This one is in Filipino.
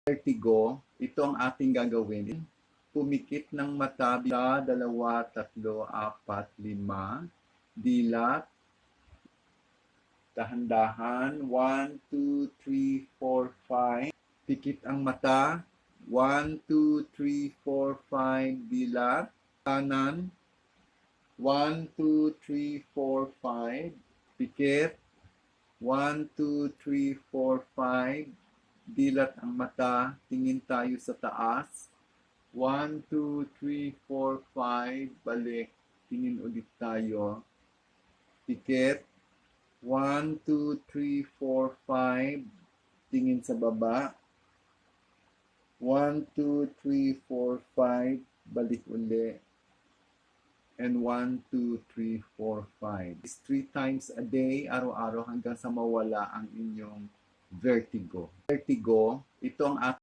Vertigo, ito ang ating gagawin. Pumikit ng mata, 1, 2, 3, 4, 5, dilat, dahan-dahan, 1, 2, 3, 4, 5, pikit ang mata, 1, 2, 3, 4, 5, dilat, kanan, 1, 2, 3, 4, 5, pikit, 1, 2, 3, 4, 5, dilat ang mata, tingin tayo sa taas. 1, 2, 3, 4, 5, balik, tingin ulit tayo. Pikit. 1, 2, 3, 4, 5, tingin sa baba. 1, 2, 3, 4, 5, balik uli. And 1, 2, 3, 4, 5. It's 3 times a day, araw-araw hanggang sa mawala ang inyong vertigo. Vertigo, ito ang